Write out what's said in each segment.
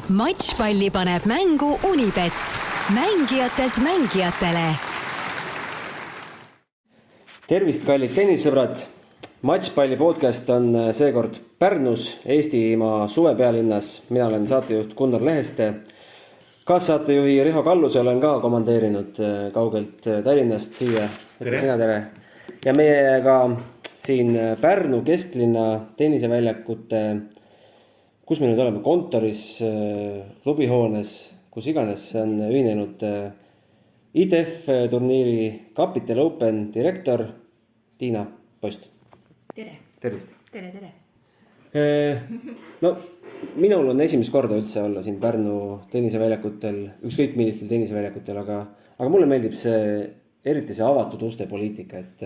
Matšpalli paneb mängu Unibet, mängijatelt mängijatele. Tervist, kallid tennisõbrad! Matšpalli podcast on seekord Pärnus, Eestimaa suvepealinnas. Mina olen saatejuht Gunnar Leheste. Kaassaatejuhi Riho Kalluse olen ka komandeerinud kaugelt Tallinnast siia. Tere! Ja meiega siin Pärnu kesklinna tenniseväljakute, kus me nüüd oleme, kontoris, klubihoones, kus iganes on ühinenud ITF turniiri Capital Open direktor Tiina Post. Tere! Tervist! Tere! No, minul on esimest korda üldse olla siin Pärnu tenniseväljakutel, ükskõik millistel tenniseväljakutel, aga mulle meeldib eriti see avatud uste poliitika, et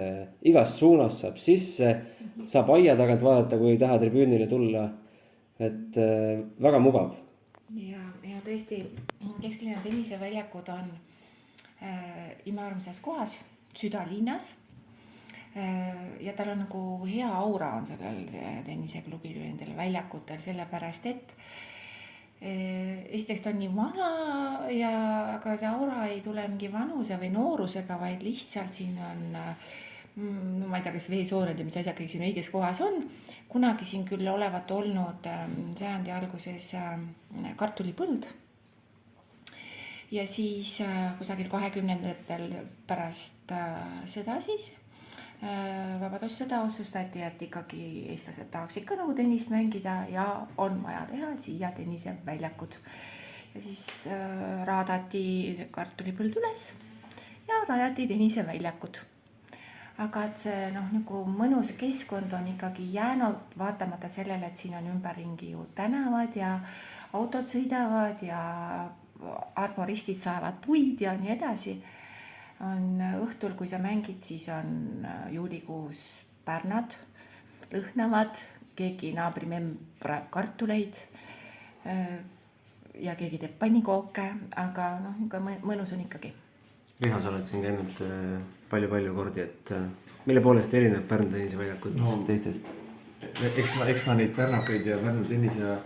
igast suunast saab sisse, saab aia tagant vaadata, kui ei taha tribüünile tulla. Et väga mugav. Ja tõesti, kesklinna tenniseväljakud on imearmsas kohas, südalinnas. Ja tal on nagu hea aura on sellel tenniseklubil või nendel väljakutel, sellepärast et esiteks ta on nii vana, aga see aura ei tule mingi vanuse või noorusega, vaid lihtsalt siin on, ma ei tea, kas veesoored ja mis asjad kõik siin õiges kohas on. Kunagi siin küll olevat olnud sajandi alguses kartulipõld ja siis kusagil 20-ndatel pärast sõda siis, vabadussõda otsustati, et ikkagi eestlased tahaks ikka nagu tennist mängida ja on vaja teha siia tenniseväljakud. Ja siis raadati kartulipõld üles ja rajati tenniseväljakud. Aga et see nagu mõnus keskkond on ikkagi jäänud vaatamata sellele, et siin on ümberringi ju tänavad ja autod sõidavad ja arboristid saavad puid ja nii edasi. On õhtul, kui sa mängid, siis on juulikuus pärnad, lõhnavad, keegi naabrimem praeb kartuleid ja keegi teeb pannikooke, aga mõnus on ikkagi. Riho, sa oled siin käinud palju kordi, et mille poolest erineb Pärnu tenniseväljakud teistest? Eks ma neid pärnakaid ja Pärnu tennise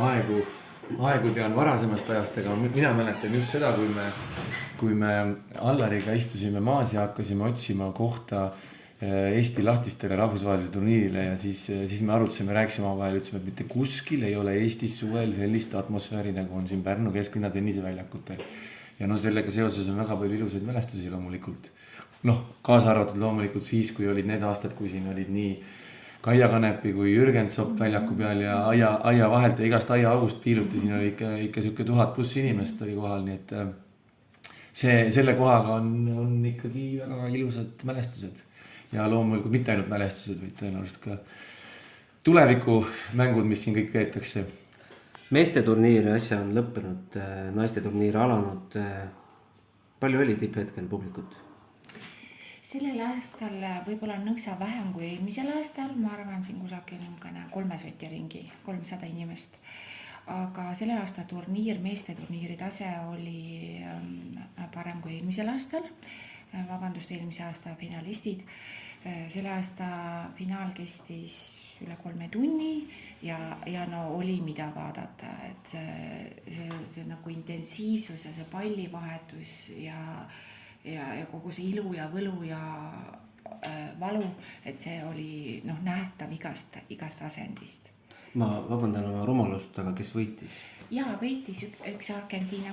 aegu tean varasemast ajast, aga mina mäletan just seda, kui me Allariga istusime maas ja hakkasime otsima kohta Eesti lahtistele rahvusvahelisele turniirile ja siis me arutasime, rääkisime omavahel, ütlesime, et mitte kuskil ei ole Eestis suvel sellist atmosfääri, nagu on siin Pärnu kesklinna tenniseväljakutel. Ja sellega seoses on väga palju ilusaid mälestusi loomulikult. Kaasa arvatud loomulikult siis, kui olid need aastad, kui siin olid nii Kaia Kanepi kui Jürgen Sopp väljaku peal ja aia vahelt ja igast aia august piiluti, siin oli ikka siuke 1000+ inimest oli kohal, nii et selle kohaga on ikkagi väga ilusad mälestused ja loomulikult mitte ainult mälestused, vaid tõenäoliselt ka tuleviku mängud, mis siin kõik peetakse. Meeste turniir asja on lõppenud, naiste turniir alanud. Palju oli tipphetkel publikut? Sellel aastal võib-olla nõksa vähem kui eelmisel aastal, ma arvan siin kusagil 3 soti ringi, 300 inimest. Aga selle aasta turniir, meeste turniiri tase oli parem kui eelmisel aastal. Vabandust, eelmise aasta finalistid. Selle aasta finaal kestis üle 3 tunni ja oli mida vaadata, et see nagu intensiivsus ja see pallivahetus ja kogu see ilu ja võlu ja valu, et see oli nähtav igast asendist. Ma vabandan oma rumalust, aga kes võitis? Jaa, võitis üks Argentiina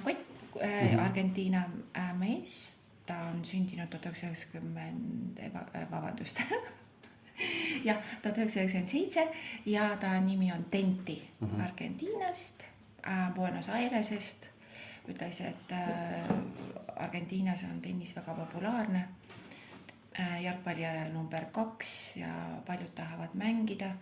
mees. Ta on sündinud 1997 ja ta nimi on Tenti Argentiinast, Buenos Airesest. Ütles, et Argentiinas on tennis väga populaarne, jalgpalli järel number 2 ja paljud tahavad mängida.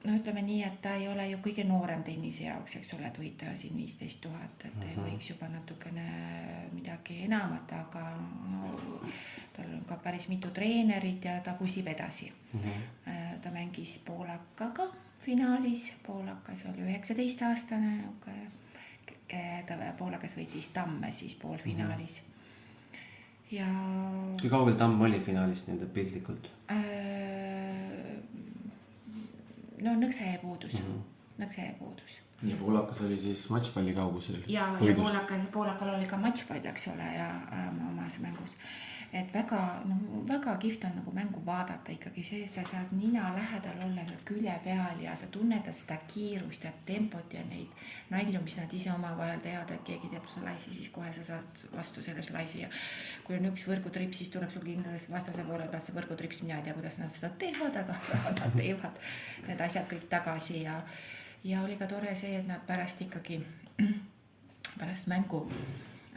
Ütleme nii, et ta ei ole ju kõige noorem tennise jaoks, eks ole, et võita siin 15 000, et võiks juba natukene midagi enamat, aga tal on ka päris mitu treenerit ja ta pusib edasi. Ta mängis Poolakaga finaalis, Poolakas oli 19-aastane, Poolakas võitis Tamme siis poolfinaalis. Ja... Kui kaugel Tamm oli finaalist nende piltlikult? No nõksa jäi puudus. nõkse puudus. Ja poolakas oli siis matšpalli kaugusel. Ja poolakal oli ka matšpall, eks ole, ja omas mängus. Et väga kihvt on nagu mängu vaadata ikkagi see, sa saad nina lähedal olla külje peal ja sa tunnetad seda kiirust ja tempot ja neid nalju, mis nad ise omavahel teavad, et keegi teeb slaisi, siis kohe sa saad vastu selle slaisi ja kui on üks võrgutrips, siis tuleb sul kindlasti vastase poole pealt see võrgutrips, mina ei tea, kuidas nad seda teevad, aga nad teevad need asjad kõik tagasi ja oli ka tore see, et nad pärast ikkagi, pärast mängu,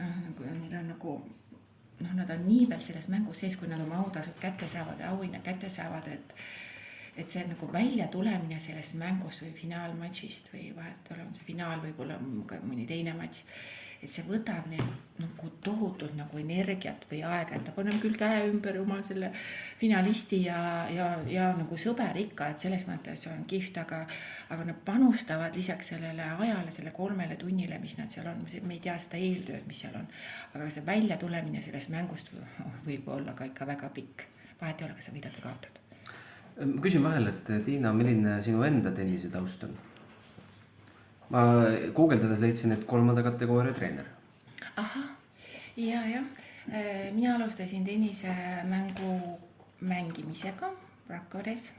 neil on nagu nad on nii veel selles mängus sees, kui nad oma autasud kätte saavad ja auhinna kätte saavad, et see nagu välja tulemine selles mängus või finaalmatšist või vahet on see finaal, võib-olla mõni teine matš, et see võtab neil nagu tohutult nagu energiat või aega, et ta paneb küll käe ümber oma selle finalisti ja nagu sõber ikka, et selles mõttes on kihvt, aga nad panustavad lisaks sellele ajale, selle 3 tunnile, mis nad seal on, me ei tea seda eeltööd, mis seal on, aga see välja tulemine sellest mängust võib olla ka ikka väga pikk, vahet ei ole, kas sa võidad või kaotad. Ma küsin vahel, et Tiina, milline sinu enda tennise taust on? Ma guugeldades leidsin, et 3. kategooria treener. Ahah, ja. Mina alustasin tennise mängu mängimisega Rakveres.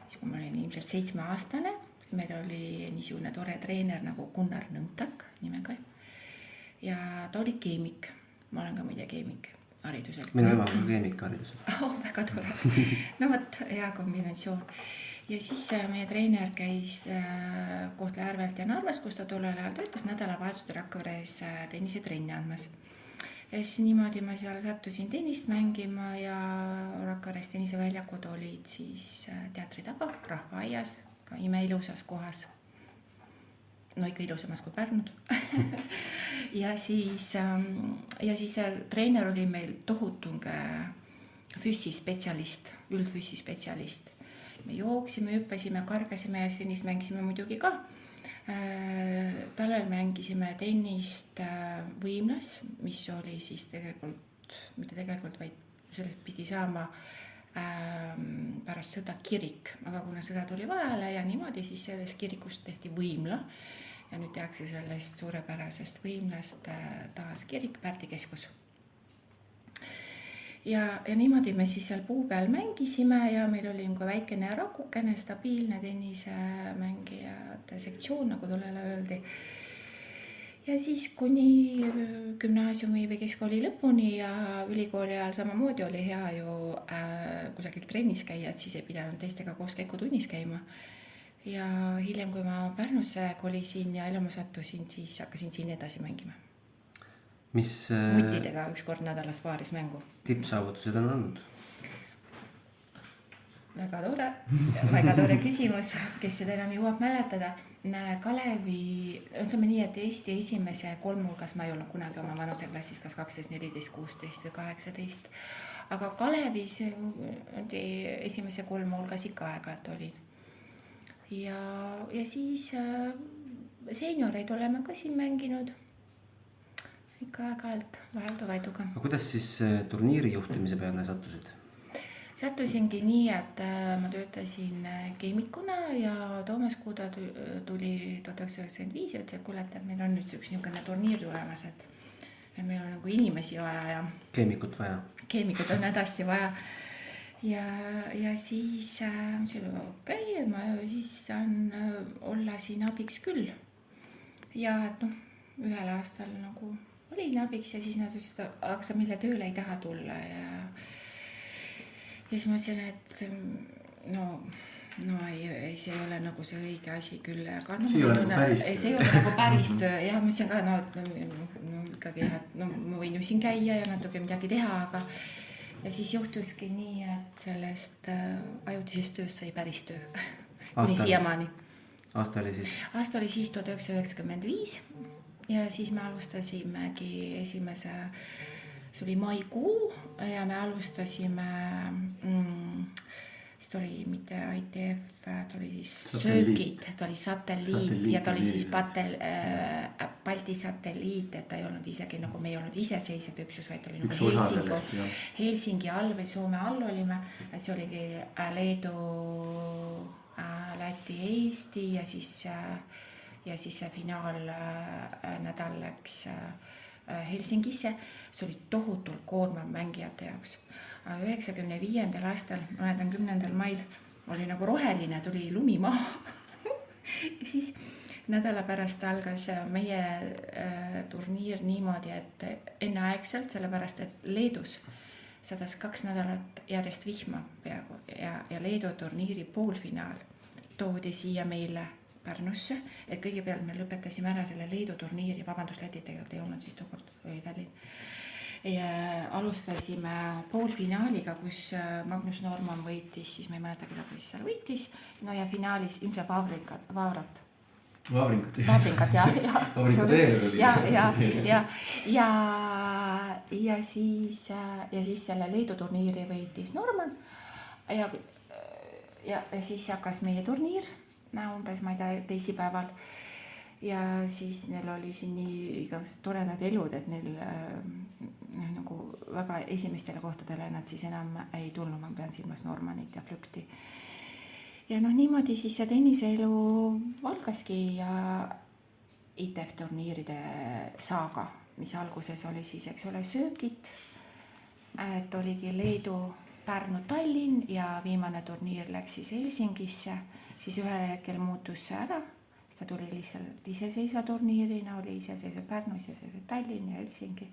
Siis kui ma olin ilmselt 7-aastane, meil oli niisugune tore treener nagu Gunnar Nõmtak nimega. Ja ta oli keemik. Ma olen ka muide keemik hariduselt. Minu ema on keemik hariduselt. Väga tore. No võt, hea kombinatsioon. Ja siis meie treener käis Kohtla-Järvelt ja Narvas, kus ta tollel ajal töötas nädalavahetuste Rakveres tennisetrenni andmas. Ja siis niimoodi ma seal sattusin tennist mängima ja Rakveres tenniseväljakud olid siis teatri taga, rahvaaias, ka imeilusas kohas. No ikka ilusamas kui Pärnud. ja siis treener oli meil tohutunge füssispetsialist, üldfüssispetsialist. Me jooksime, hüppasime, kargasime ja tennist mängisime muidugi ka. Talvel mängisime tennist Võimlas, mis oli siis tegelikult, vaid sellest pidi saama pärast sõda kirik, aga kuna sõda tuli vahele ja niimoodi, siis sellest kirikust tehti Võimla ja nüüd tehakse sellest suurepärasest Võimlast taas kirik, Pärdi keskus. Ja niimoodi me siis seal puu peal mängisime ja meil oli nagu väikene rakukene, stabiilne tennisemängijate sektsioon, nagu tollele öeldi. Ja siis kuni gümnaasiumi või keskkooli lõpuni ja ülikooli ajal samamoodi oli hea ju kusagil trennis käia, et siis ei pidanud teistega koos käikutunnis käima. Ja hiljem, kui ma Pärnusse kolisin ja elama sattusin, siis hakkasin siin edasi mängima. Mis mutidega üks kord nädalas paaris mängu. Tippsaavutused on olnud? Väga tore küsimus, kes seda enam jõuab mäletada. Kalevi, ütleme nii, et Eesti esimese 3 hulgas ma ei olnud kunagi oma vanuseklassis, kas 12, 14, 16 või 18. Aga Kalevis esimese 3 hulgas ikka aeg-ajalt olin. Ja siis senioreid oleme ka siin mänginud. Ikka aeg-ajalt, vaheldu-vaiduga. Aga kuidas siis turniiri juhtimise peale sattusid? Sattusingi nii, et ma töötasin keemikuna ja Toomas Kuda tuli 1995 ja ütles, et kuule, et meil on nüüd üks niisugune turniir tulemas, et meil on nagu inimesi vaja ja keemikut vaja. Keemikut on hädasti vaja. Ja siis see oli okei, ma siis saan olla siin abiks küll. Ja et ühel aastal nagu olin abiks ja siis nad ütlesid, aga sa mille tööle ei taha tulla ja siis ma ütlesin, et no ei, see ei ole nagu see õige asi küll, aga see ei ole nagu päris töö ja ma ütlesin ka, ikkagi, et ma võin ju siin käia ja natuke midagi teha, aga ja siis juhtuski nii, et sellest ajutisest tööst sai päris töö kuni siiamaani. Aasta oli siis? Aasta oli siis 1995 ja siis me alustasimegi esimese, see oli maikuu ja me alustasime, siis ta oli mitte ITF, ta oli siis söögid, ta oli satelliit ja ta oli siis Balti satelliit, et ta ei olnud isegi nagu me ei olnud iseseisev üksus, vaid ta oli nagu Helsingi all või Soome all olime, et see oligi Läti, Eesti ja siis see finaalnädal läks Helsingisse. See oli tohutult koormav mängijate jaoks. 95. aastal, ma mäletan 10. mail, oli nagu roheline, tuli lumi maha. Ja siis nädala pärast algas meie turniir niimoodi, et enneaegselt, sellepärast et Leedus sadas 2 nädalat järjest vihma peaaegu ja Leedu turniiri poolfinaal toodi siia meile Pärnusse, et kõigepealt me lõpetasime ära selle Leedu turniiri, vabandust, Läti tegelikult ei olnud, siis tookord oli Tallinn. Ja alustasime poolfinaaliga, kus Magnus Norman võitis, siis ma ei mäleta, keda siis seal võitis, no ja finaalis ilmselt Vavrat. Vavringat, ja siis selle Leedu turniiri võitis Norman ja siis hakkas meie turniir umbes, ma ei tea, teisipäeval ja siis neil oli siin nii igasugused toredad elud, et neil nagu väga esimestele kohtadele nad siis enam ei tulnud, ma pean silmas Normanit ja Flükti. Ja niimoodi siis see tenniseelu algaski ja ITF turniiride saaga, mis alguses oli siis, eks ole, söögid, et oligi Leedu, Pärnu, Tallinn ja viimane turniir läks siis Helsingisse, siis ühel hetkel muutus see ära, ta tuli lihtsalt iseseisva turniirina, oli iseseisva Pärnu, iseseisva Tallinn ja Helsingi.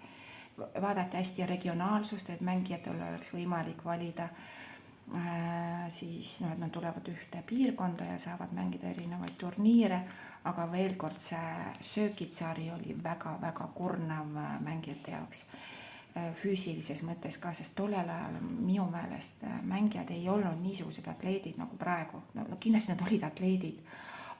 Vaadati hästi regionaalsust, et mängijatel oleks võimalik valida siis nad tulevad ühte piirkonda ja saavad mängida erinevaid turniire, aga veel kord see söögitsari oli väga-väga kurnav mängijate jaoks füüsilises mõttes ka, sest tollel ajal minu meelest mängijad ei olnud niisugused atleedid nagu praegu. No kindlasti nad olid atleedid,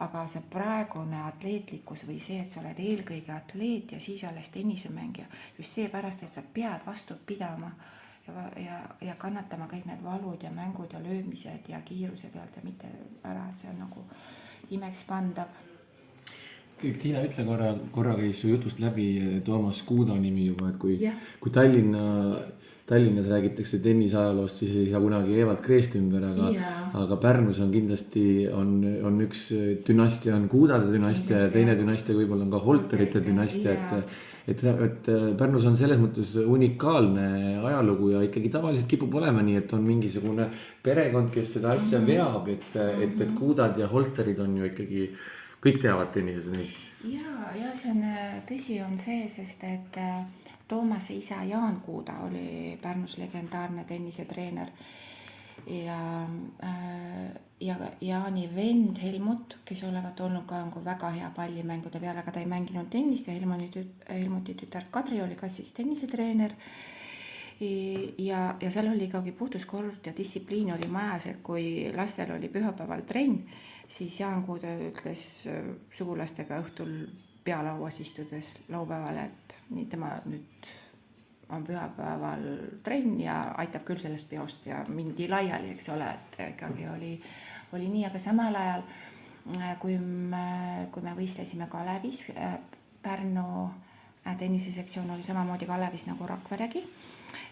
aga see praegune atleetlikkus või see, et sa oled eelkõige atleet ja siis alles tennisemängija, just seepärast, et sa pead vastu pidama ja kannatama kõik need valud ja mängud ja löömised ja kiiruse pealt ja mitte ära, et see on nagu imekspandav. Tiina, ütle korra käis su jutust läbi Toomas Kuuda nimi juba, et kui Tallinnas räägitakse tennisajaloost, siis ei saa kunagi Evald Kreest ümber, aga Pärnus on kindlasti on üks dünastia, on Kuudade dünastia ja teine dünastia võib-olla on ka Holterite dünastia, et Pärnus on selles mõttes unikaalne ajalugu ja ikkagi tavaliselt kipub olema nii, et on mingisugune perekond, kes seda asja veab, et Kuudad ja Holterid on ju ikkagi, kõik teavad tennises neid. Ja see on, tõsi on see, sest et Toomase isa Jaan Kuuda oli Pärnus legendaarne tennisetreener ja Jaani vend Helmut, kes olevat olnud ka väga hea pallimängude peale, aga ta ei mänginud tennist ja Helmuti tütar Kadri oli ka siis tennisetreener ja seal oli ikkagi puhtuskord ja distsipliin oli majas, et kui lastel oli pühapäeval trenn, siis Jaan Kuuda ütles sugulastega õhtul pealauas istudes laupäeval, et nii tema nüüd on pühapäeval trenn ja aitab küll sellest peost ja mindi laiali, eks ole, et ikkagi oli nii, aga samal ajal, kui me võistlesime Kalevis, Pärnu tennisesektsioon oli samamoodi Kalevis nagu Rakveregi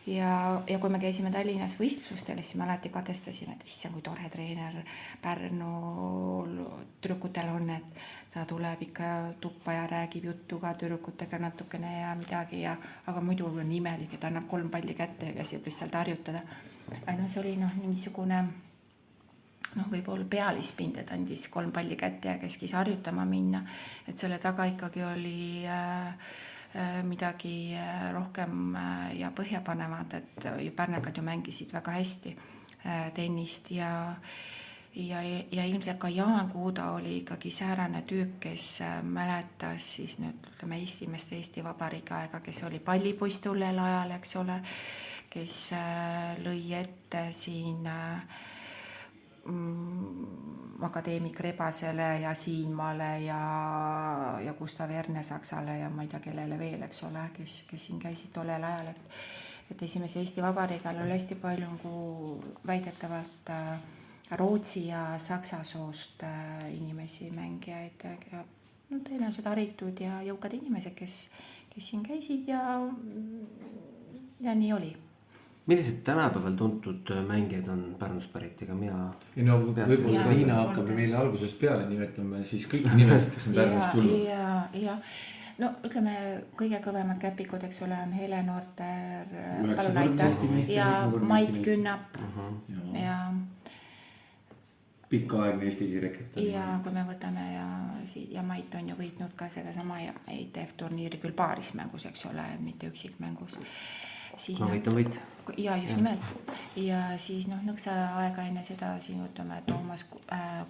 ja kui me käisime Tallinnas võistlustel, siis me alati kadestasime, et issand, kui tore treener Pärnu tüdrukutel on, et ta tuleb ikka tuppa ja räägib juttu ka tüdrukutega natukene ja midagi, aga muidu on imelik, et annab 3 palli kätte ja käsib lihtsalt harjutada. See oli niisugune võib-olla pealispind, et andis 3 palli kätte ja käskis harjutama minna, et selle taga ikkagi oli midagi rohkem ja põhjapanevad, et pärnakad ju mängisid väga hästi tennist ja ilmselt ka Jaan Kuuda oli ikkagi säärane tüüp, kes mäletas siis nüüd esimest Eesti Vabariigi aega, kes oli pallipoiss tollel ajal, eks ole, kes lõi ette siin akadeemik Rebasele ja Siinmaale ja Gustav Ernesaksale ja ma ei tea, kellele veel, eks ole, kes siin käisid tollel ajal, et esimese Eesti Vabariigil oli hästi palju väidetavalt Rootsi ja Saksa soost inimesi, mängijaid ja tõenäoliselt haritud ja jõukad inimesed, kes siin käisid ja nii oli. millised tänapäeval tuntud mängijad on Pärnust pärit, ega mina... Ja no võib-olla Liina hakkab meile algusest peale nimetama siis kõik nimed, kes on Pärnust tulnud. Ja. No ütleme, kõige kõvemad käpikud, eks ole, on Hele Noorter, Palunaita ja Mait Künnap ja pikaaegne Eesti esirekett. Ja kui me võtame ja Mait on ju võitnud ka seda sama ITF turniiri küll paarismängus, eks ole, mitte üksikmängus. No võit on võit. Ja just nimelt. Ja siis nõksa aega enne seda siin võtame Toomas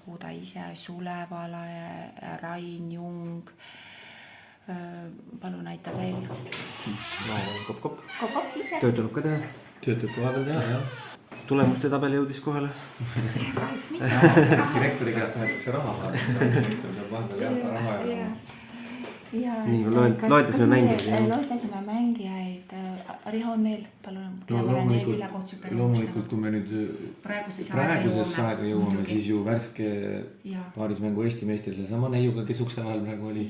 Kuuda ise, Sulevala, Rain Jung, Palunaita veel. Kopp. Sisse. Töötab ka teha. Töötab koha peal teha, jah. Tulemuste tabel jõudis kohale. Direktori käest võetakse raha. Nii, loetasime mängijaid. Loetasime mängijaid. Riho on veel, palun. Loomulikult, kui me nüüd praegusesse aega jõuame, siis ju värske paarismängu Eesti meistri seesama neiuga, kes ukse vahel praegu oli.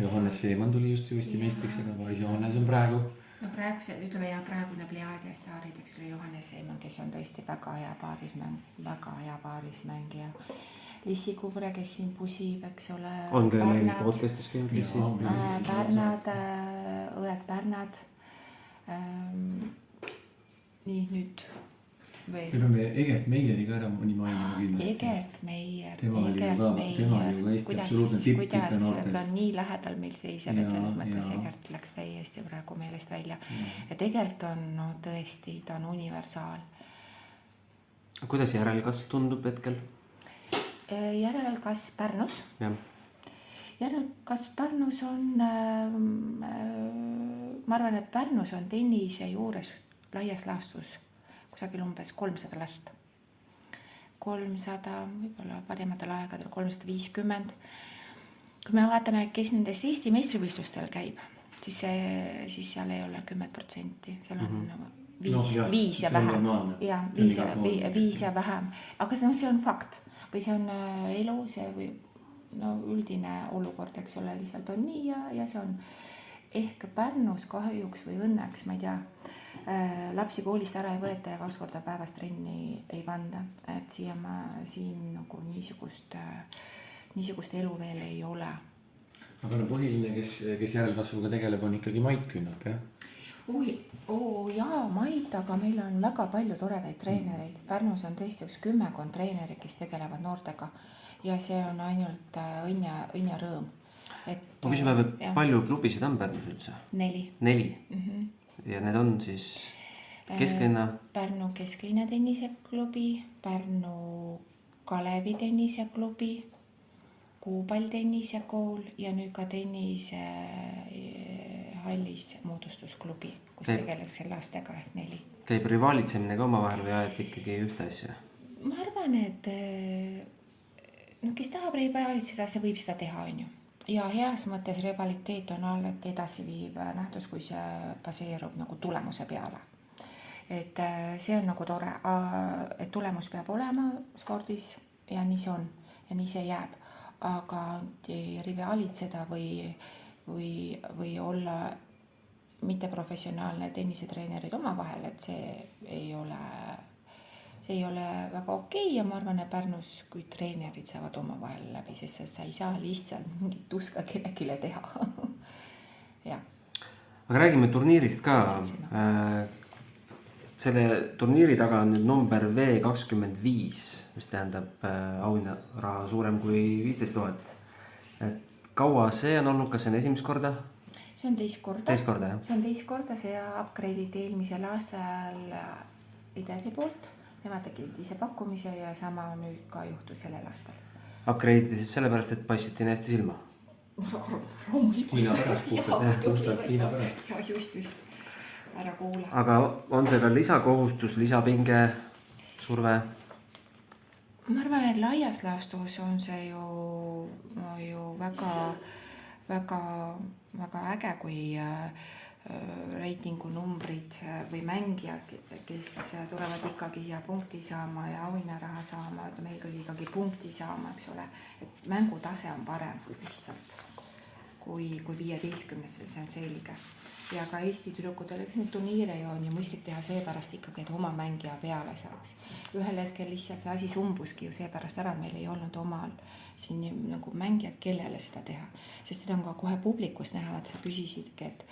Johannes Seeman tuli just Eesti meistriks, aga paaris Johannes on praegu. No praegune Pliaadi staarid, eks ole, Johannes Seeman, kes on tõesti väga hea paarismängija. Lissi Kubre, kes siin pusib, eks ole. On ka meil podcastis käinud Lissi. Õed Pärnad. Nii nüüd veel. Me peame Egert Meieri ka ära nii mainima kindlasti. Egert Meier. Tema oli ju ka Eesti absoluutne tipp ikka noortes. Kuidas ta on nii lähedal meil seisab, et selles mõttes Egert läks täiesti praegu meelest välja. Ja tegelikult on tõesti, ta on universaal. Kuidas järelkasv tundub hetkel? Järelkasv Pärnus. Järelkasv Pärnus on, ma arvan, et Pärnus on tennise juures laias laastus kusagil umbes 300 last. 300, võib-olla parimatel aegadel 350. Kui me vaatame, kes nendest Eesti meistrivõistlustel käib, siis seal ei ole 10%. Seal on 5 ja vähem. Ja 5 ja vähem. Aga see on fakt. Või see on elu, see või üldine olukord, eks ole, lihtsalt on nii ja see on ehk Pärnus kahjuks või õnneks, ma ei tea, lapsi koolist ära ei võeta ja 2 korda päevas trenni ei panda, et siin nagu niisugust elu veel ei ole. Aga põhiline, kes järelkasvuga tegeleb, on ikkagi Mait Künnap, jah? Jaa, Mait, aga meil on väga palju toredaid treenereid. Pärnus on tõesti 10 treenerid, kes tegelevad noortega ja see on ainult õnn ja rõõm. Ma küsin veel, palju klubisid on Pärnus üldse? 4. Ja need on siis kesklinna? Pärnu kesklinna tenniseklubi, Pärnu Kalevi tenniseklubi, Kuupall tennisekool ja nüüd ka tennise hallis moodustusklubi, kus tegeles lastega ehk 4. Käib rivaalitsemine ka omavahel või ajad ikkagi ühte asja? Ma arvan, et kes tahab rivalitseda, see võib seda teha, on ju. Ja heas mõttes rivaliteet on alati edasiviiv nähtus, kui see baseerub nagu tulemuse peale. Et see on nagu tore, et tulemus peab olema spordis ja nii see on ja nii see jääb. Aga rivalitseda või olla mitteprofessionaalne tennisetreenerid omavahel, et see ei ole väga okei ja ma arvan, et Pärnus, kui treenerid saavad omavahel läbi, sest sa ei saa lihtsalt mingit tuska kellelegi teha. Ja. Aga räägime turniirist ka. Selle turniiri taga on nüüd number V25, mis tähendab auhinnaraha suurem kui 15 000. Et kaua see on olnud, kas see on esimest korda? See on teist korda. Jah. See on teist korda, see upgrade'iti eelmisel aastal IDF-i poolt. Nemad tegid ise pakkumise ja sama nüüd ka juhtus sellel aastal. Upgrade'iti siis sellepärast, et passiti nii hästi silma? Hiina pärast puhtalt Hiina pärast. Ja just. Ära kuule. Aga on see ka lisakohustus, lisapinge, surve? Ma arvan, et laias laastus on see ju väga äge, kui reitingu numbrid või mängijad, kes tulevad ikkagi siia punkti saama ja auhinnaraha saama, meil ikkagi punkti saama, eks ole, et mängutase on parem lihtsalt. kui 15, see on selge. Ja ka Eesti tüdrukutel, eks neid turniire on ju mõistlik teha seepärast ikkagi, et oma mängija peale saaks. Ühel hetkel lihtsalt see asi sumbuski ju seepärast ära, meil ei olnud omal siin nagu mängijad, kellele seda teha. Sest seda on ka kohe publikus näha, nad küsisidki, et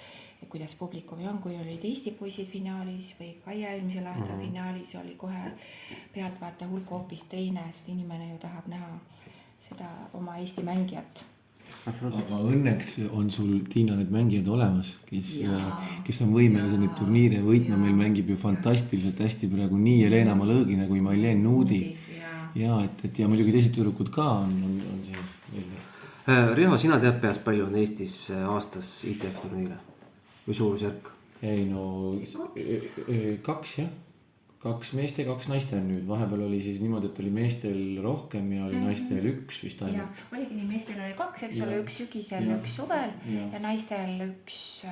kuidas publikumi on, kui olid Eesti poisid finaalis või Kaia eelmisel aastal finaalis, oli kohe pealtvaata hulk hoopis teine, sest inimene ju tahab näha seda oma Eesti mängijat. Aga õnneks on sul, Tiina, need mängijad olemas, kes on võimelised neid turniire võitma. Meil mängib ju fantastiliselt hästi praegu nii Jelena Malõgina kui Mailen Nuudi. Ja muidugi teised tüdrukud ka on siin veel. Riho, sina tead peast palju on Eestis aastas ITF turniire või suurusjärk? Ei no 2 jah. 2 meeste, 2 naiste on nüüd. Vahepeal oli siis niimoodi, et oli meestel rohkem ja oli naistel 1 vist ainult. Oligi nii, meestel oli 2, eks ole, 1 sügisel, 1 suvel ja naistel 1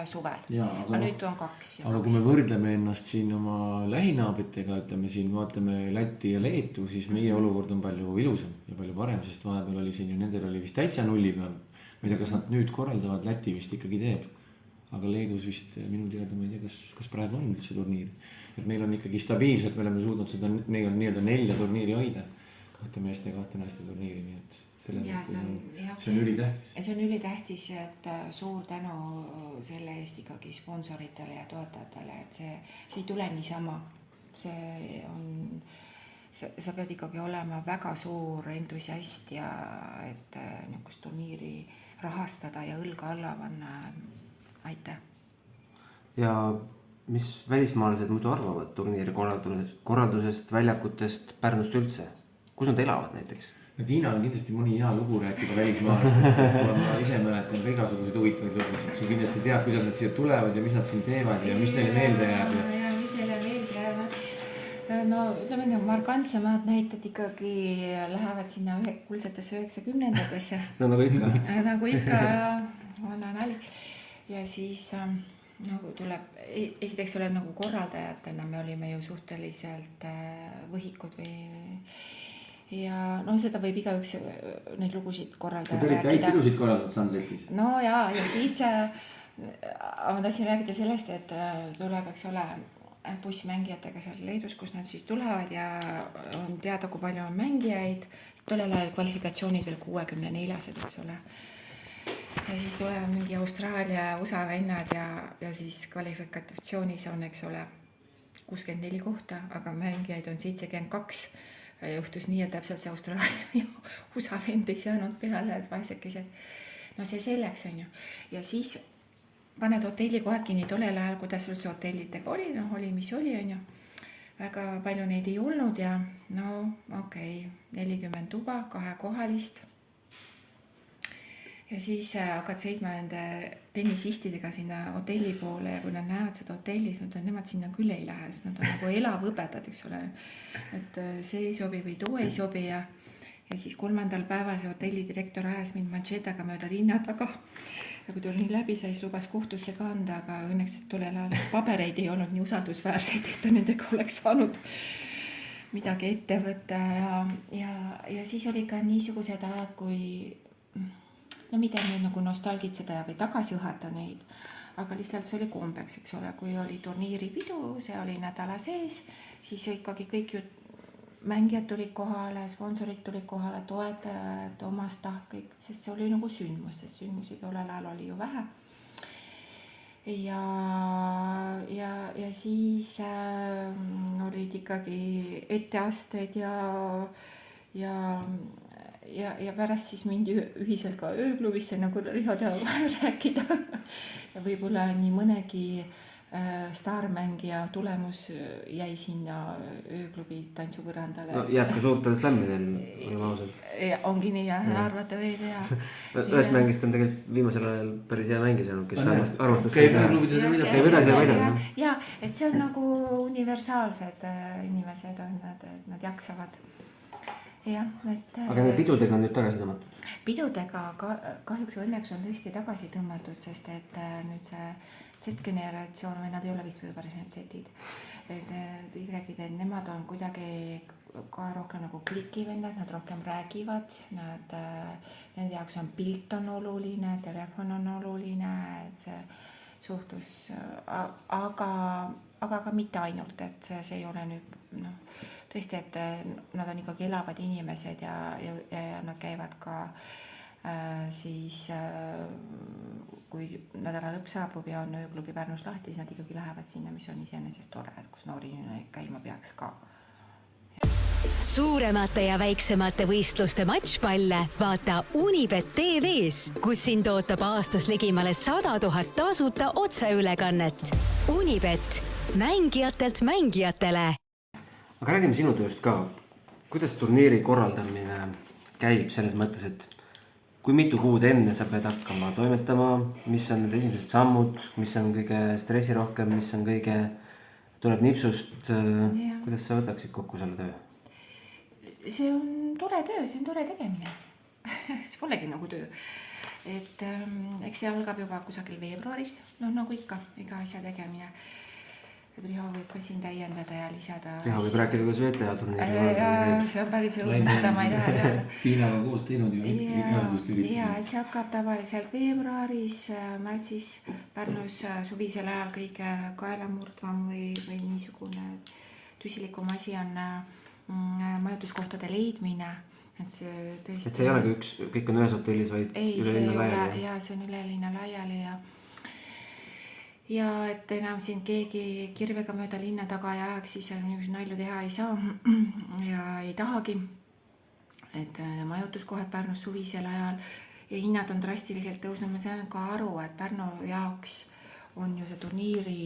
suvel. Aga nüüd on 2. Aga kui me võrdleme ennast siin oma lähinaabritega, ütleme siin, vaatame Läti ja Leetu, siis meie olukord on palju ilusam ja palju parem, sest vahepeal oli siin ju, nendel oli vist täitsa nulli peal. Ma ei tea, kas nad nüüd korraldavad, Läti vist ikkagi teeb. Aga Leedus vist minu teada, ma ei tea, kas praegu on üldse turniiri. Et meil on ikkagi stabiilselt, me oleme suutnud seda nii-öelda 4 turniiri hoida. 2 meeste ja 2 naiste turniiri, nii et see on ülitähtis. See on ülitähtis, et suur tänu selle eest ikkagi sponsoritele ja toetajatele, et see ei tule niisama. Sa pead ikkagi olema väga suur entusiast ja et niisugust turniiri rahastada ja õlga alla panna. Aitäh! Ja mis välismaalased muidu arvavad turniiri korraldusest, väljakutest, Pärnust üldse? Kus nad elavad näiteks? Tiina on kindlasti mõni hea lugu rääkida välismaalastest. Ma ise mäletan ka igasuguseid huvitavaid lugusid. Su kindlasti tead, kuidas nad siia tulevad ja mis nad siin teevad ja mis neile meelde jääb. Ja mis neile meelde jääb. No ütleme, markantsemad näited ikkagi lähevad sinna kuldsetesse 90-ndatesse. No nagu ikka. Nagu ikka, vana nali. Ja siis nagu tuleb, esiteks oled nagu korraldajatena, me olime ju suhteliselt võhikud või ja no seda võib igaüks neid lugusid korraldada. Te olite häid pidusid korraldada Sunsetis. No ja siis ma tahtsin rääkida sellest, et tuleb, eks ole, bussimängijatega seal Leedus, kus nad siis tulevad ja on teada, kui palju on mängijaid. Tollel ajal kvalifikatsioonid veel 64-sed, eks ole. Ja siis tulevad mingi Austraalia USA vennad ja siis kvalifikatsioonis on, eks ole, 64 kohta, aga mängijaid on 72. Juhtus nii, et täpselt see Austraalia ja USA vend ei saanud peale, et vaesekesed. No see selleks on ju. Ja siis paned hotellikohad kinni tollel ajal, kuidas üldse hotellidega oli, oli mis oli, on ju. Väga palju neid ei olnud ja no okei, 40 tuba, 2 kohalist. Ja siis hakkad sõitma nende tennisistidega sinna hotelli poole ja kui nad näevad seda hotellis, nemad sinna küll ei lähe, sest nad on nagu elavõbedad, eks ole. Et see ei sobi või too ei sobi ja siis 3. päeval see hotellidirektor ajas mind manšetaga mööda linna taga. Ja kui tulin läbi, siis lubas kohtusse ka anda, aga õnneks tollel ajal pabereid ei olnud nii usaldusväärseid, et nendega oleks saanud midagi ette võtta ja siis oli ka niisugused ajad, kui no mida nüüd nagu nostalgitseda või tagasi õhata neid, aga lihtsalt see oli kombeks, eks ole, kui oli turniiripidu, see oli nädala sees, siis ikkagi kõik ju mängijad tulid kohale, sponsorid tulid kohale, toetajad, omastah, kõik, sest see oli nagu sündmus, sest sündmusi tollel ajal oli ju vähe. Ja siis olid ikkagi etteasted ja pärast siis mindi ühiselt ka ööklubisse, nagu Riho teab rääkida. Ja võib-olla nii mõnegi staarmängija tulemus jäi sinna ööklubi tantsupõrandale. No jääb ka suurtele slämmidel, olema ausalt. Ongi nii ja arvata võib ja. Ühest mängist on tegelikult viimasel ajal päris hea mängis olnud, kes armastas käib ööklubid ja mida. Käib edasi ja vaidab. Ja, et see on nagu universaalsed inimesed on nad jaksavad. Ja, aga need pidudega on nüüd tagasi tõmmatud? Pidudega kahjuks õnneks on tõesti tagasi tõmmatud, sest et nüüd see Z-generatsioon või nad ei ole vist päris need Z-id. Et Y-id, et nemad on kuidagi ka rohkem nagu klikivennad, nad rohkem räägivad, nende jaoks on pilt on oluline, telefon on oluline, et see suhtlus, aga ka mitte ainult, et see ei ole nüüd tõesti, et nad on ikkagi elavad inimesed ja nad käivad ka siis kui nädala lõpp saabub ja on ööklubi Pärnus lahti, siis nad ikkagi lähevad sinna, mis on iseenesest tore, et kus noori inimene käima peaks ka. Suuremate ja väiksemate võistluste matšpalle vaata Unibet TV-s, kus sind ootab aastas ligimale 100 000 tasuta otseülekannet. Unibet, mängijatelt mängijatele. Aga räägime sinu tööst ka. Kuidas turniiri korraldamine käib selles mõttes, et kui mitu kuud enne sa pead hakkama toimetama, mis on need esimesed sammud, mis on kõige stressirohkem, mis on kõige tuleb nipsust, kuidas sa võtaksid kokku selle töö? See on tore töö, see on tore tegemine. See polegi nagu töö. Et eks see algab juba kusagil veebruaris, nagu ikka, iga asja tegemine. Et Riho võib ka siin täiendada ja lisada. Riho võib rääkida, kuidas VTA turniiri. See on päris õudne, seda ma ei taha teada. Tiinaga koos teinud ju ühendust üritusi. Ja see hakkab tavaliselt veebruaris, märtsis Pärnus suvisel ajal kõige kaelamurdvam või niisugune tüsilikum asi on majutuskohtade leidmine, et see tõesti... Et see ei olegi kõik on ühes hotellis, vaid üle linna laiali? Jaa, see on üle linna laiali ja et enam siin keegi kirvega mööda linna taga ei ajaks, siis niisuguse nalju teha ei saa ja ei tahagi. Et majutuskohad Pärnus suvisel ajal ja hinnad on drastiliselt tõusnud, ma saan ka aru, et Pärnu jaoks on ju see turniiri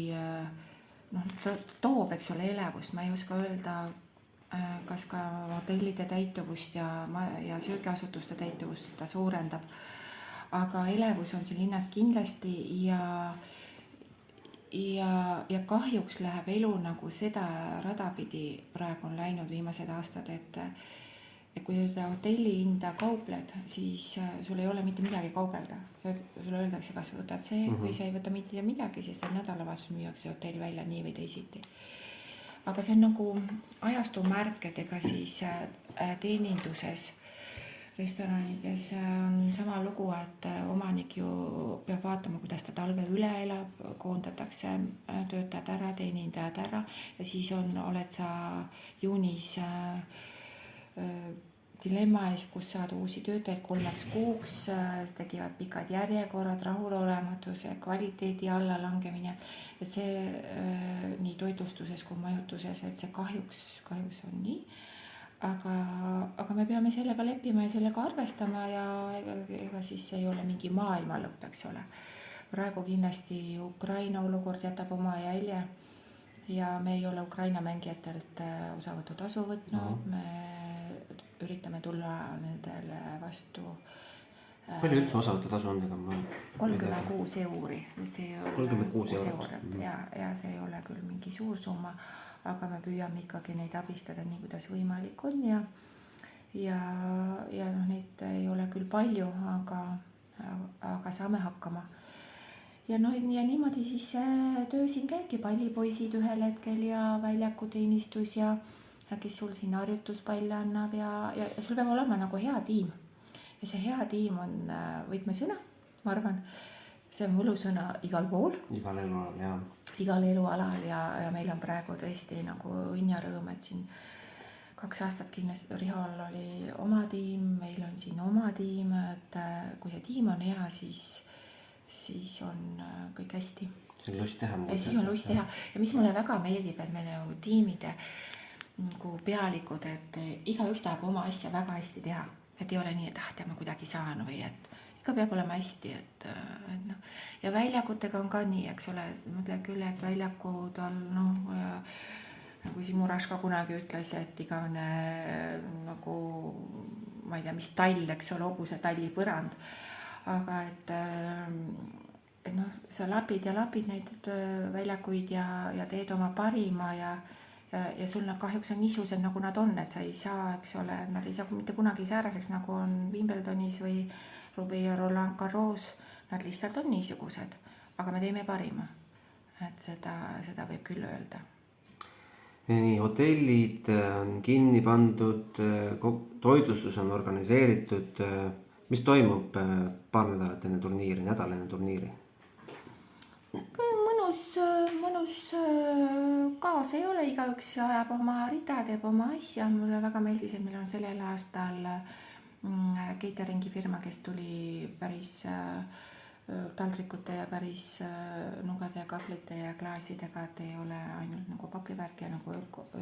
toob, eks ole, elevust, ma ei oska öelda, kas ka hotellide täituvust ja söögiasutuste täituvust ta suurendab. Aga elevus on siin linnas kindlasti ja kahjuks läheb elu nagu seda radapidi praegu on läinud viimased aastad, et kui seda hotelli hinda kaupled, siis sul ei ole mitte midagi kaubelda. Sulle öeldakse, kas võtad see või sa ei võta mitte midagi, sest nädalavahetus müüakse hotell välja nii või teisiti. Aga see on nagu ajastu märk, et ega siis teeninduses, restoranides on sama lugu, et omanik ju peab vaatama, kuidas ta talve üle elab, koondatakse töötajad ära, teenindajad ära ja siis oled sa juunis dilemma ees, kus saad uusi töötajaid 3 kuuks, tekivad pikad järjekorrad, rahulolematus, kvaliteedi allalangemine, et see nii toitlustuses kui majutuses, et see kahjuks on nii, aga me peame sellega leppima ja sellega arvestama ja ega siis ei ole mingi maailma lõpp, eks ole. Praegu kindlasti Ukraina olukord jätab oma jälje ja me ei ole Ukraina mängijatelt osavõtutasu võtnud, me üritame tulla nendele vastu. Palju üldse osavõtutasu on? 36 euri. 36 eurot. Ja see ei ole küll mingi suur summa, aga me püüame ikkagi neid abistada nii, kuidas võimalik on ja neid ei ole küll palju, aga saame hakkama. Ja niimoodi siis töö siin käibki, pallipoisid ühel hetkel ja väljakuteenistus ja kes sul siin harjutuspalle annab ja sul peab olema nagu hea tiim. Ja see hea tiim on võtmesõna, ma arvan, see on võlusõna igal pool. Igal elualal, jah. Igal elualal ja meil on praegu tõesti nagu õnn ja rõõm, et siin 2 aastat kindlasti Rihol oli oma tiim, meil on siin oma tiim, et kui see tiim on hea, siis on kõik hästi. See on lust teha. Ja siis on lust teha ja mis mulle väga meeldib, et meil on tiimide nagu pealikud, et igaüks tahab oma asja väga hästi teha, et ei ole nii, et teame kuidagi saan või et ikka peab olema hästi, et ja väljakutega on ka nii, eks ole, mõtle küll, et väljakud on nagu siin Muraška kunagi ütles, et igavene nagu ma ei tea, mis tall, eks ole, hobuse talli põrand, aga et sa lapid neid väljakuid ja teed oma parima ja sul nad kahjuks on niisugused, nagu nad on, et sa ei saa, eks ole, nad ei saa mitte kunagi sääraseks, nagu on Wimbledonis või Roland Garros, nad lihtsalt on niisugused, aga me teeme parima, et seda võib küll öelda. nii hotellid on kinni pandud, toitlustus on organiseeritud. Mis toimub paar nädalat enne turniiri, nädal enne turniiri? mõnus kaas ei ole, igaüks ajab oma rida, teeb oma asja. Mulle väga meeldis, et meil on sellel aastal cateringi firma, kes tuli päris taldrikute ja päris nugade ja kahvlite ja klaasidega, et ei ole ainult nagu pakivärk ja nagu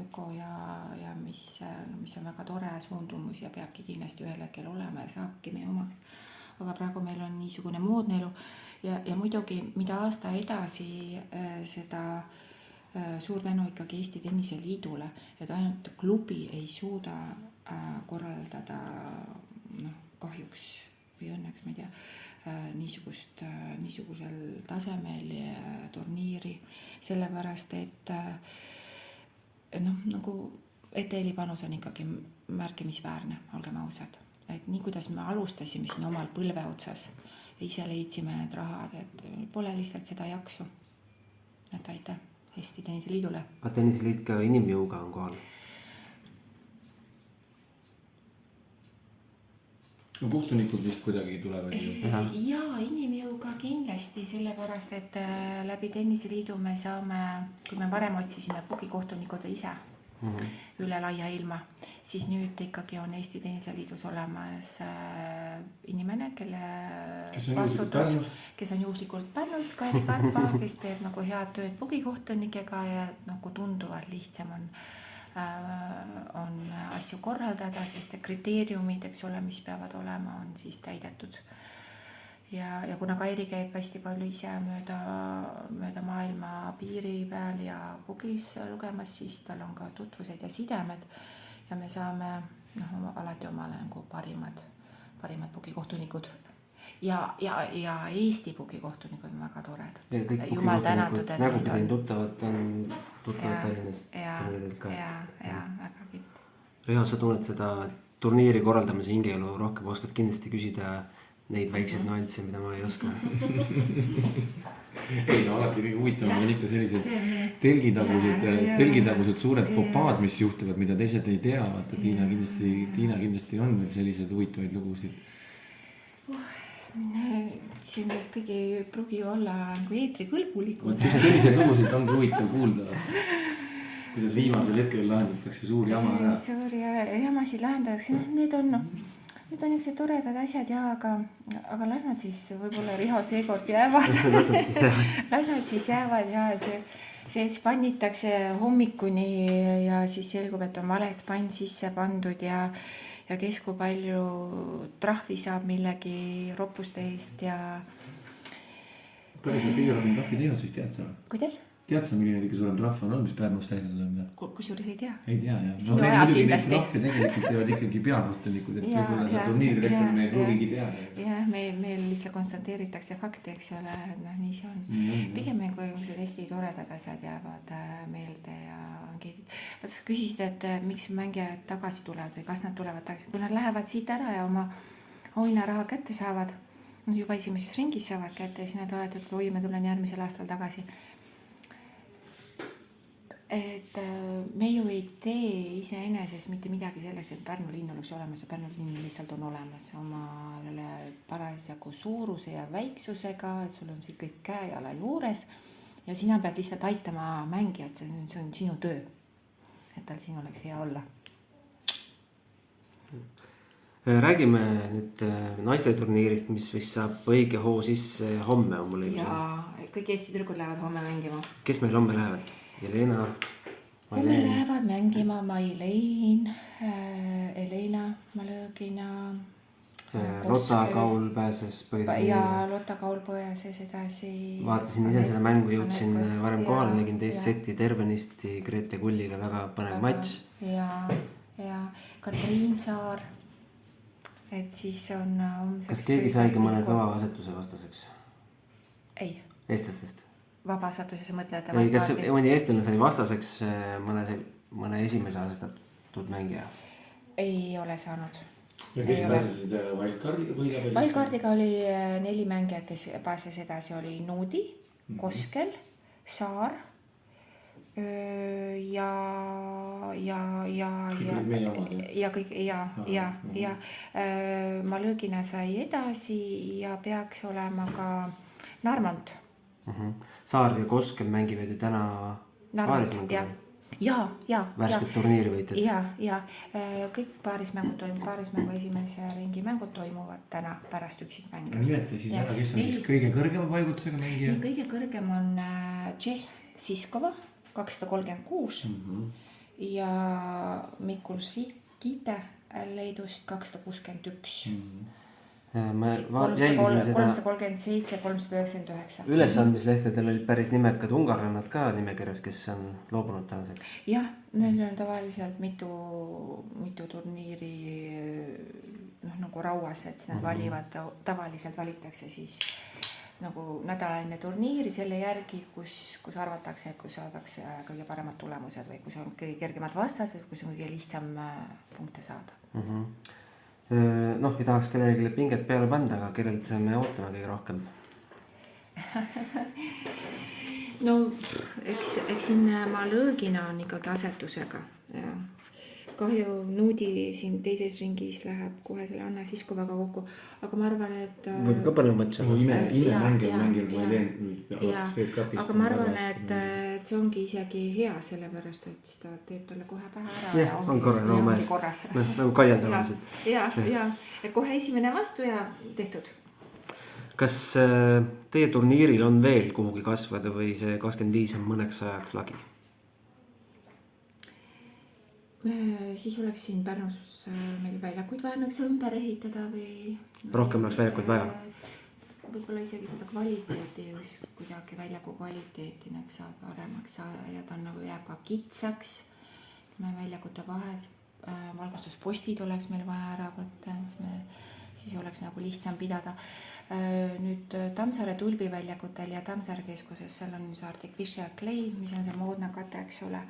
öko ja mis on väga tore suundumus ja peabki kindlasti ühel hetkel olema ja saabki meie omaks. Aga praegu meil on niisugune moodne elu ja muidugi, mida aasta edasi, seda suur tänu ikkagi Eesti Tenniseliidule, et ainult klubi ei suuda korraldada kahjuks või õnneks, ma ei tea, niisugusel tasemel turniiri, sellepärast et nagu ETL-i panus on ikkagi märkimisväärne, olgem ausad. Et nii kuidas me alustasime siin omal põlve otsas, ise leidsime need rahad, et pole lihtsalt seda jaksu. Et aitäh Eesti Tenniseliidule. Tenniseliit ka inimjõuga on kohal. No kohtunikud vist kuidagi tulevad ju. Jaa, inimjõuga kindlasti, sellepärast, et läbi Tenniseliidu me saame, kui me varem otsisime pugikohtunikud ise üle laia ilma, siis nüüd ikkagi on Eesti Tenniseliidus olemas inimene, kelle vastutus, kes on juhuslikult Pärnust, Kairi Karpa, kes teeb nagu head tööd pugikohtunikega ja nagu tunduvalt lihtsam on asju korraldada, sest kriteeriumid, eks ole, mis peavad olema, on siis täidetud. Ja kuna Kairi käib hästi palju ise mööda maailma piiri peal ja pugis lugemas, siis tal on ka tutvused ja sidemed ja me saame alati omale nagu parimad pugikohtunikud. Ja Eesti pugikohtunikud on väga tored. Jumal tänatud, et neid on. Tuttavad Tallinnast turniirilt ka. Ja, väga kiit. Riho, sa tunned seda turniiri korraldamise hingeelu rohkem, oskad kindlasti küsida neid väikseid nüansse, mida ma ei oska. Ei, alati kõige huvitavam on ikka sellised telgitagused suured fopaad, mis juhtuvad, mida teised ei tea. Vaata, Tiina kindlasti on veel sellised huvitavaid lugusid. Siin kõige ei pruugi olla nagu eetrikõlbulikud. Sellised lugusid on huvitav kuulda. Kuidas viimasel hetkel lahendatakse suur jama ära. Suuri jamasid lahendatakse. Need on niisugused toredad asjad ja aga las nad siis võib-olla Riho seekord jäävad. Las nad siis jäävad ja see spannitakse hommikuni ja siis selgub, et on vale spann sisse pandud ja kes kui palju trahvi saab millegi roppuste eest ja... Palju sa kõige rohkem trahvi teinud, siis tead sa? Kuidas? Tead sa, milline kõige suurem trahv on, mis Pärnust täidetud on? Kusjuures ei tea. Ei tea, jah. No need muidugi neid trahve tegelikult teevad ikkagi peakohtunikud, et võib-olla sa turniirirektor meil pruugigi teada. Jah, meil lihtsalt konstanteeritakse fakti, eks ole, nii see on. Pigem kui hästi toredad asjad jäävad meelde ja küsisid, et miks mängijad tagasi tulevad või kas nad tulevad tagasi. Kui nad lähevad siit ära ja oma auhinnaraha kätte saavad, juba esimeses ringis saavad kätte ja siis nad oled, et oi, ma tulen järgmisel aastal tagasi. Et me ju ei tee iseeneses mitte midagi selles, et Pärnu linn oleks olemas ja Pärnu linn lihtsalt on olemas oma parasjagu suuruse ja väiksusega, et sul on siin kõik käe-jala juures ja sina pead lihtsalt aitama mängijat, see on sinu töö, et tal siin oleks hea olla. Räägime nüüd naiste turniirist, mis vist saab õige hoo sisse homme on mul õigus. Ja kõik Eesti tüdrukud lähevad homme mängima. Kes meil homme lähevad? Jelena, homme lähevad mängima Mailein, Elena Malõgina, Lotta Kaul pääses põhiturniiri. Ja Lotta Kaul pääses edasi. Vaatasin ise selle mängu, jõudsin varem kohale, nägin teist seti tervenisti Grete Kulliga, väga põnev matš. Ja Katriin Saar, et siis on... Kas keegi saigi mõne kõva asetuse vastaseks? Ei. Eestlastest? Vabaasetuses mõtled? Kas mõni eestlane sai vastaseks mõne esimese asestatud mängija? Ei ole saanud. Ja kes pääsesid wildcardiga põhilabelisse? Wildcardiga oli 4 mängijat, kes pääses edasi, oli Nuudi, Koskel, Saar Kõik meie omad, ja kõik ja Malõgina sai edasi ja peaks olema ka Narmont. Saar ja Koskel mängivad ju täna paarismängu. Värsked turniiri võitjad. Ja kõik paarismängu esimese ringi mängud toimuvad täna pärast üksikmänge. Nimeta siis ära, kes on siis kõige kõrgema paigutusega mängija? Kõige kõrgem on Tšeh Siskova 236 ja Mikul Sikite Leedust 261. 337, 399. Ülesandmislehtedel olid päris nimekad ungarlannad ka nimekirjas, kes on loobunud tänaseks. Jah, neil on tavaliselt mitu turniiri nagu rauas, et nad valivad, tavaliselt valitakse siis nagu nädalaline turniiri selle järgi, kus arvatakse, et kus saadakse kõige paremad tulemused või kus on kõige kergemad vastased, kus on kõige lihtsam punkte saada. Noh, ei tahaks kellelegi pinget peale panna, aga kellelt me ootame kõige rohkem? No, eks siin Malõgina on ikkagi asetusega. Kahju Nuudi siin teises ringis läheb kohe selle Anna Siskovaga kokku, aga ma arvan, et võib ka põnev matš. Mängijal, kui ei veennud. Aga ma arvan, et see ongi isegi hea, sellepärast, et ta teeb talle kohe pähe ära. Ja, on korras. Nagu Kaian tavaliselt. Ja, kohe esimene vastu ja tehtud. Kas teie turniiril on veel kuhugi kasvada või see 25 on mõneks ajaks lagi? Siis oleks siin Pärnus meil väljakuid vaja ümber ehitada või... Rohkem oleks väljakuid vaja? Võib-olla isegi seda kvaliteeti, just kuidagi väljaku kvaliteeti saab paremaks ja ta on nagu jääb ka kitsaks. Väljakute vahed, valgustuspostid oleks meil vaja ära võtta, siis oleks nagu lihtsam pidada. Nüüd Tammsaare Tulbi väljakutel ja Tammsaare keskuses, seal on see Arctic Fish ja Clay, mis on see moodne kate, eks ole.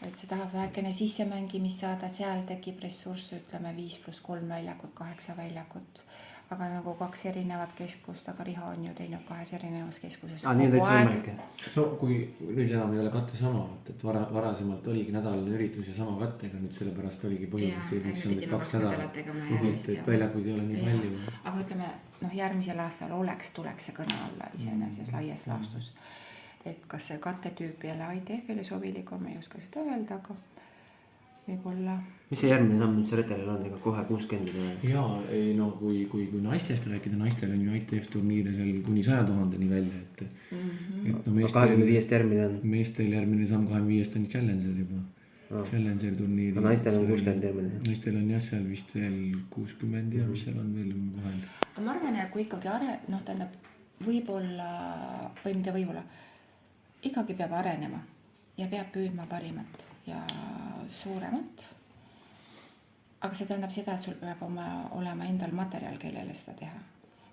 Et see tahab vähekene sissemängimist saada, seal tekib ressursse, ütleme 5+3 väljakut, 8 väljakut. Aga nagu 2 erinevat keskust, aga Riho on ju teinud 2 erinevas keskuses kogu aeg. No kui nüüd enam ei ole katte sama, et varasemalt oligi nädalane üritus ja sama kattega, nüüd sellepärast oligi põhimõtteliselt, mis on 2 nädalat, et väljakud ei ole nii palju. Aga ütleme, järgmisel aastal tuleks see kõne olla iseeneses laias laastus. Et kas see kattetüüp jälle ITF-ile sobilik on, ma ei oska seda öelda, aga võib-olla... Mis see järgmine samm nüüd see retelil on, ega kohe 60? Jaa, no kui naistest rääkida, naistel on ju ITF turniire seal kuni 100 000-ni välja, et no 25 järgmine on? Meestel järgmine samm 25 on Challenger juba. Challenger turniiri. Naistel on 60 järgmine? Naistel on jah, seal vist veel 60 ja mis seal on veel vahel. Ma arvan, et kui ikkagi tähendab võib-olla, või mida võib-olla, ikkagi peab arenema ja peab püüdma parimat ja suuremat. Aga see tähendab seda, et sul peab olema endal materjal, kellele seda teha.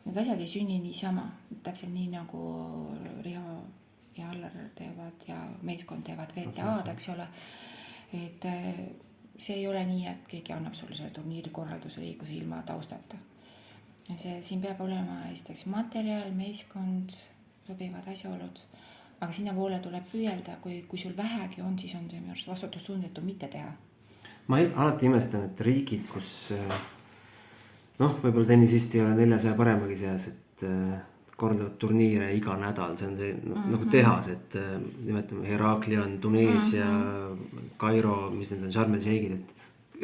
Need asjad ei sünni niisama, täpselt nii nagu Riho ja Allar teevad ja meeskond teevad VTA'd, eks ole. Et see ei ole nii, et keegi annab sulle selle turniiri korralduse õiguse ilma taustata. Siin peab olema esiteks materjal, meeskond, sobivad asjaolud. Aga sinna poole tuleb püüelda, kui sul vähegi on, siis on see minu arust vastutustundetu mitte teha. Ma alati imestan, et riigid, kus võib-olla tennisist ei ole 400 paremagi seas, et kordavad turniire iga nädal, see on see nagu tehas, et nimetame Heraklion, Tuneesia, Kairo, mis need on, Sharm el Sheikid, et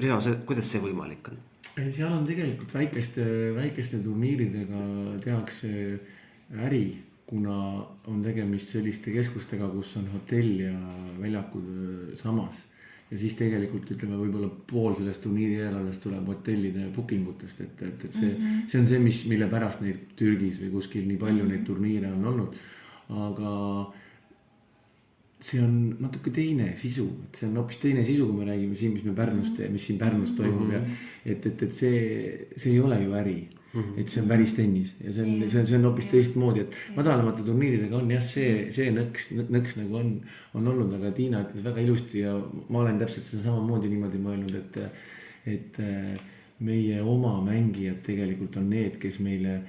Riho, kuidas see võimalik on? Seal on tegelikult väikeste turniiridega tehakse äri, kuna on tegemist selliste keskustega, kus on hotell ja väljakud samas. Ja siis tegelikult ütleme võib-olla pool sellest turniiri eelarvest tuleb hotellide bookingutest, et see on see, mille pärast neid Türgis või kuskil nii palju neid turniire on olnud. Aga see on natuke teine sisu, et see on hoopis teine sisu, kui me räägime siin, mis siin Pärnus toimub ja et see ei ole ju äri. Et see on päris tennis ja see on hoopis teistmoodi, et madalamate turniiridega on jah, see nõks nagu on olnud, aga Tiina ütles väga ilusti ja ma olen täpselt seda samamoodi niimoodi mõelnud, et meie oma mängijad tegelikult on need, kes meile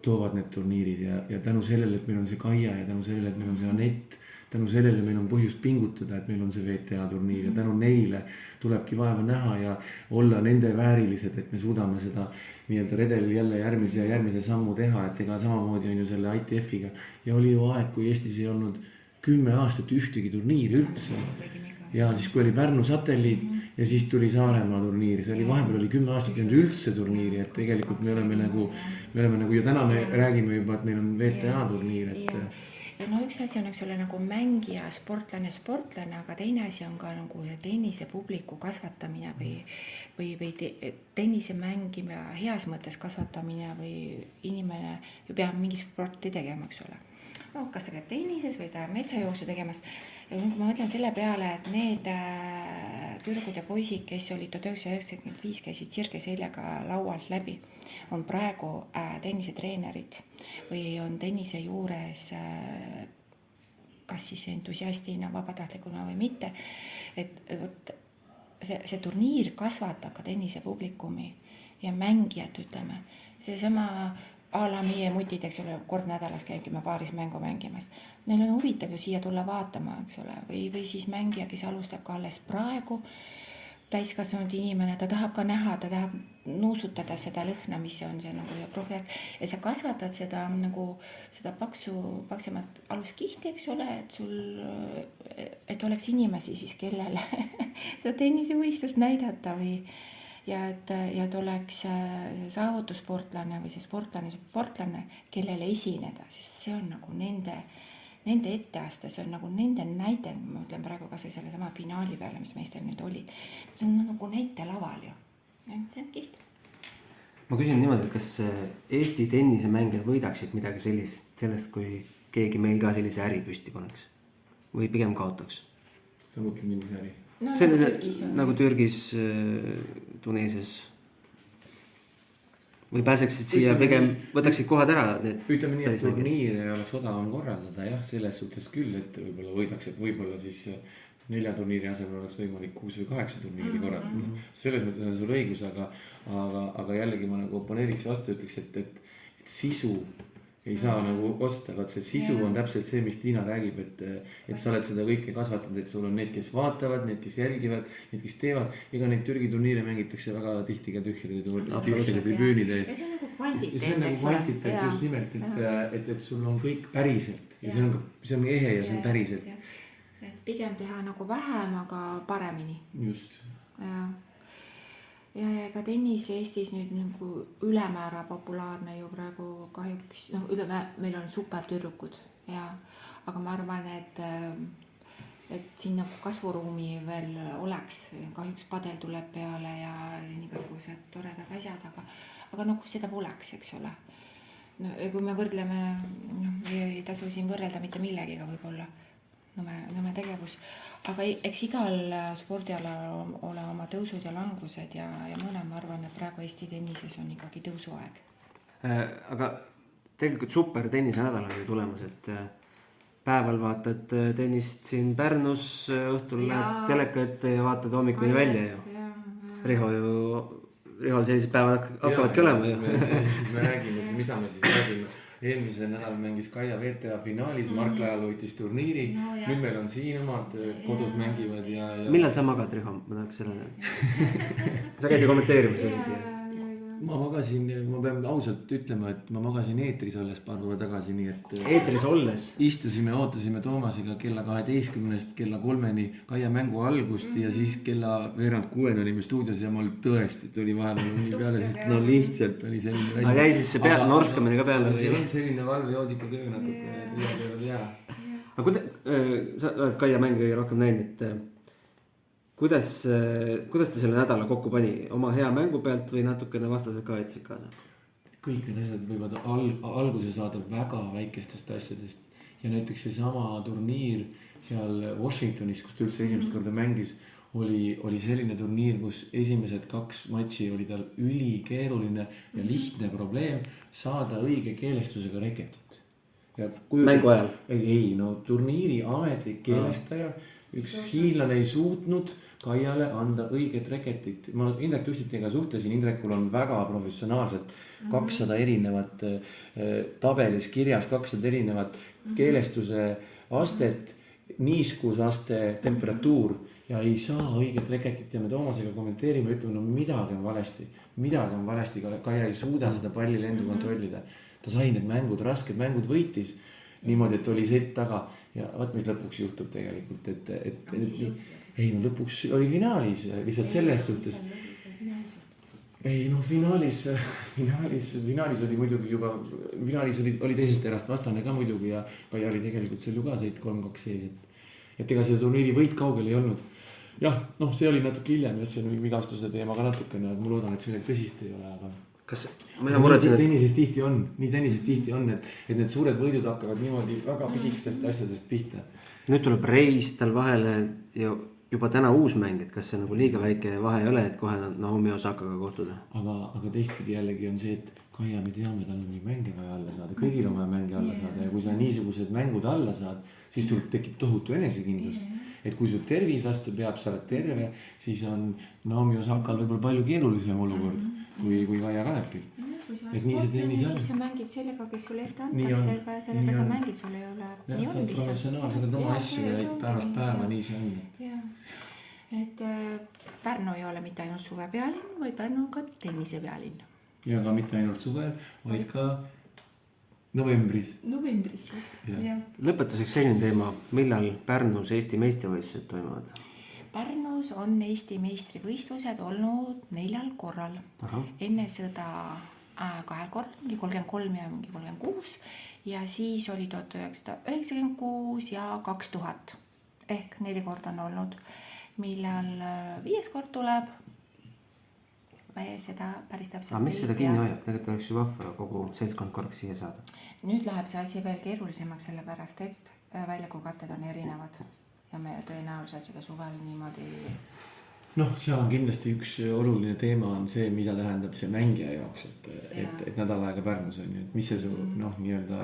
toovad need turniirid ja tänu sellele, et meil on see Kaia ja tänu sellele, et meil on see Anett, tänu sellele meil on põhjust pingutada, et meil on see VTA turniir ja tänu neile tulebki vaeva näha ja olla nende väärilised, et me suudame seda nii-öelda redelil jälle järgmise sammu teha, et ega samamoodi on ju selle ITF-iga. Ja oli ju aeg, kui Eestis ei olnud 10 aastat ühtegi turniiri üldse. Ja siis kui oli Pärnu satelliit ja siis tuli Saaremaa turniir, see oli vahepeal oli 10 aastat ei olnud üldse turniiri, et tegelikult me oleme nagu ja täna me räägime juba, et meil on VTA turniir, et ja no üks asi on, eks ole, nagu mängija, sportlane, aga teine asi on ka nagu tennise publiku kasvatamine või tennise mängima heas mõttes kasvatamine või inimene ju peab mingi sporti tegema, eks ole. No, kas ta käib tennises või ta metsajooksu tegemas. Ja kui ma mõtlen selle peale, et need tüdrukud ja poisid, kes olid 1995, käisid sirge seljaga laualt läbi, on praegu tennisetreenerid või on tennise juures kas siis entusiastina, vabatahtlikuna või mitte. Et see turniir kasvatab ka tennise publikumi ja mängijad, ütleme. See sama a la meie mutid, eks ole, kord nädalas käibki paaris mängu mängimas. Neil on huvitav ju siia tulla vaatama, eks ole, või siis mängija, kes alustab ka alles praegu, täiskasvanud inimene, ta tahab ka näha, ta tahab nuusutada seda lõhna, mis on see nagu ja proovijärg, et sa kasvatad seda nagu seda paksemat aluskihti, eks ole, et oleks inimesi siis, kellele seda tennisevõistlust näidata või ja et oleks saavutussportlane või see sportlane, kellele esineda, sest see on nagu nende etteaste, see on nagu nende näide, ma ütlen praegu kas või selle sama finaali peale, mis meestel nüüd oli. See on nagu näite laval ju. See on kiht. Ma küsin niimoodi, et kas Eesti tennisemängijad võidaksid midagi sellest, kui keegi meil ka sellise äri püsti paneks? Või pigem kaotaks? Sa mõtled millise äri? No, nagu Türgis, Tuneesias. Või pääseksid siia pigem, võtaksid kohad ära need. Ütleme nii, et turniir ei oleks odavam korraldada, jah, selles suhtes küll, et võib-olla võidaks, et võib-olla siis 4 turniiri asemel oleks võimalik 6 või 8 turniiri korraldada. Selles mõttes on sul õigus, aga jällegi ma nagu oponeeriks vastu ütleks, et sisu ei saa nagu osta, vaat see sisu on täpselt see, mis Tiina räägib, et sa oled seda kõike kasvatanud, et sul on need, kes vaatavad, need, kes jälgivad, need, kes teevad, ega neid Türgi turniire mängitakse väga tihti ka tühjade tribüünide ees. Ja see on nagu kvantiteet, see on nagu kvantiteet just nimelt, et sul on kõik päriselt ja see on ehe ja see on päriselt. Et pigem teha nagu vähem, aga paremini. Just. Ja ega tennis Eestis nüüd nagu ülemäära populaarne ju praegu kahjuks, meil on super tüdrukud, aga ma arvan, et siin nagu kasvuruumi veel oleks, kahjuks padel tuleb peale ja igasugused toredad asjad, aga nagu seda poleks, eks ole. No, kui me võrdleme, ei tasu siin võrrelda mitte millegiga võib-olla. Nõme tegevus, aga eks igal spordialal ole oma tõusud ja langused ja mõne ma arvan, et praegu Eesti tennises on ikkagi tõusuaeg. Aga tegelikult super tennisenädal on ju tulemas, et päeval vaatad tennist siin Pärnus, õhtul lähed teleka ette ja vaatad hommikuni välja ju. Rihol sellised päevad hakkavadki olema ju. Siis me räägime, mida me siis räägime. Eelmisel nädal mängis Kaia VTA finaalis, Mark Lajal võitis turniiri, nüüd meil on siin omad kodus mängivad ja... Millal sa magad, Riho? Ma tahaks selle... Sa käid ju kommenteerimas sellised. Ma magasin, ma pean ausalt ütlema, et ma magasin eetris olles paar päeva tagasi, nii et... Eetris olles? Istusime, ootasime Toomasega kella 12, kella 3 Kaia mängu algust ja siis kella 5:30 olime stuudios ja mul tõesti tuli vahepeal uni peale, sest no lihtsalt oli selline... Aga jäi siis see norskamine ka peale? See on selline valvejoodiku töö natuke ja. Aga sa oled Kaia mänge rohkem näinud, et... Kuidas te selle nädala kokku pani? Oma hea mängu pealt või natukene vastased ka etsid kaasa? Kõik need asjad võivad alguse saada väga väikestest asjadest. Ja näiteks see sama turniir seal Washingtonis, kus ta üldse esimest korda mängis, oli selline turniir, kus esimesed 2 matši oli tal ülikeeruline ja lihtne probleem saada õige keelestusega reketit. Mängu ajal? Ei, no turniiri ametlik keelestaja, üks hiinlane ei suutnud Kaiale anda õiget reketit. Ma Indrek Tustitiga suhtlesin, Indrekul on väga professionaalselt 200 erinevat tabelis kirjas, 200 erinevat keelestuse astet niiskusaste, temperatuur ja ei saa õiget reketit ja me Toomasega kommenteerime ja ütleme, no midagi on valesti, Kaia ei suuda seda pallilendu kontrollida. Ta sai need mängud, rasked mängud võitis niimoodi, et oli sett taga ja vaat mis lõpuks juhtub tegelikult, ei no lõpuks oli finaalis lihtsalt selles suhtes. Ei no finaalis oli muidugi juba, finaalis oli teisest erast vastane ka muidugi ja Kaia oli tegelikult seal ju ka sõit 3-2 sees, et ega see turniiri võit kaugel ei olnud. Jah, noh, see oli natuke hiljem ja see on vigastuse teema ka natukene, et ma loodan, et see midagi tõsist ei ole, aga kas tennises tihti on, et need suured võidud hakkavad niimoodi väga pisikestest asjadest pihta. Nüüd tuleb reis tal vahele ja juba täna uus mäng, et kas see nagu liiga väike vahe ei ole, et kohe Naomi Osakaga kohtuda? Aga teistpidi jällegi on see, et Kaia, me teame, tal on nii mänge vaja alla saada, kõigil on vaja mänge alla saada ja kui sa niisugused mängud alla saad, siis sul tekib tohutu enesekindlus. Et kui sul tervis vastu peab, sa oled terve, siis on Naomi Osakal võib-olla palju keerulisem olukord kui Kaia Kanepil. Kui sa oled sportlane, siis sa mängid sellega, kes sulle ette antakse, aga sellega sa mängid, sul ei ole. Sa oled professionaal, sa oled oma asju ja päevast päeva, nii see on. Et Pärnu ei ole mitte ainult suvepealinn, vaid Pärnu on ka tennisepealinn. Ja ka mitte ainult suvel, vaid ka novembris. Novembris just, jah. Lõpetuseks selline teema, millal Pärnus Eesti meistrivõistlused toimuvad? Pärnus on Eesti meistrivõistlused olnud 4 korral. Enne sõda 2 korral, 33 ja 36 ja siis oli 1996 ja 2000 ehk 4 korda on olnud, millal 5 kord tuleb. Seda päris täpselt. Mis seda kinni hoiab? Tegelikult oleks ju vahva kogu seltskond korraks siia saada. Nüüd läheb see asi veel keerulisemaks sellepärast, et väljakukatted on erinevad ja me tõenäoliselt seda suvel niimoodi. Noh, seal on kindlasti üks oluline teema on see, mida tähendab see mängija jaoks, et nädal aega Pärnus on, et mis see su nii-öelda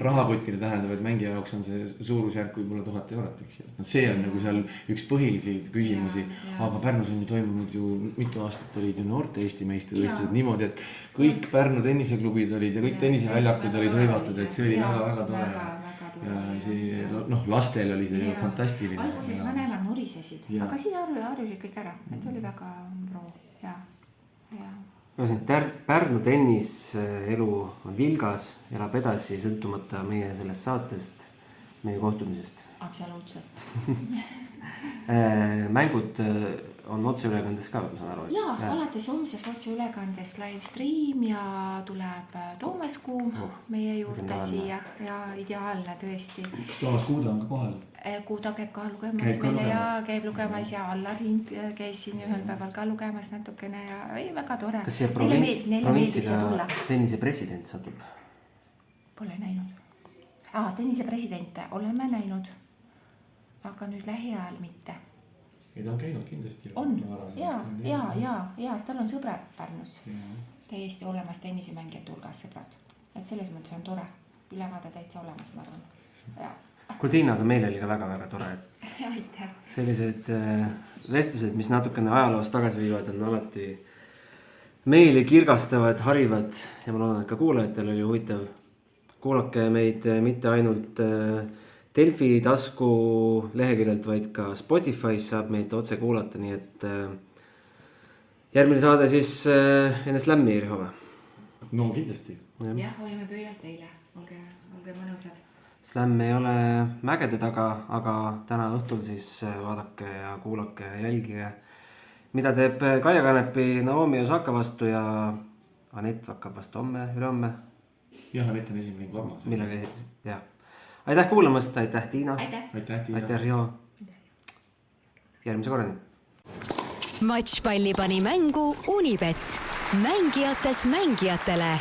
rahakotile tähendab, et mängija jaoks on see suurusjärk võib-olla 1000 eurot, eks ju. See on nagu seal üks põhilisi küsimusi, aga Pärnus on ju toimunud ju mitu aastat olid ju noorte Eesti meistrivõistlused niimoodi, et kõik Pärnu tenniseklubid olid ja kõik tenniseväljakud olid hõivatud, et see oli väga tore. Ja see, lastel oli see ju fantastiline. Alguses vanemad nurisesid, aga siis harjusid kõik ära, et oli väga proo. Pärnu tenniselu on vilgas, elab edasi sõltumata meie sellest saatest, meie kohtumisest. Absoluutselt. Mängud on otseülekandes ka, ma saan aru. Jaa, alates homsest otseülekandest live stream ja tuleb Toomas Kuu meie juurde siia ja ideaalne tõesti. Kas Toomas Kuuda on ka kohal? Kuuda käib ka lugemas meile ja käib lugemas ja Allar Hind käis siin ühel päeval ka lugemas natukene ja väga tore. Kas siia provintsiga tennise president satub? Pole näinud. Tennise presidente oleme näinud, aga nüüd lähiajal mitte. Ei, ta on käinud kindlasti. On, jaa, tal on sõbrad Pärnus. Täiesti olemas tennisemängijad hulgas sõbrad. Et selles mõttes on tore. Ülevaade täitsa olemas, ma arvan. Kuldiinaga meil oli ka väga-väga tore. Aitäh. Sellised vestlused, mis natukene ajaloost tagasi viivad, on alati meili kirgastavad, harivad ja ma loodan, et ka kuulajatel oli huvitav. Kuulake meid mitte ainult Delfi tasku leheküljelt, vaid ka Spotify's saab meid otse kuulata, nii et järgmine saade siis enne Slammi, Riho. No kindlasti. Jah, hoiame pöialt teile, olge mõnusad. Slam ei ole mägede taga, aga täna õhtul siis vaadake ja kuulake ja jälgige, mida teeb Kaia Kanepi Naomi Osaka vastu ja Anett hakkab vastu ülehomme. Jah, Anett on esimene vabas. Millega, jah. Aitäh kuulamast, aitäh Tiina. Aitäh Tiina. Aitäh Riho. Järgmise korrani. Matšpalli pani mängu Unibet. Mängijatelt mängijatele.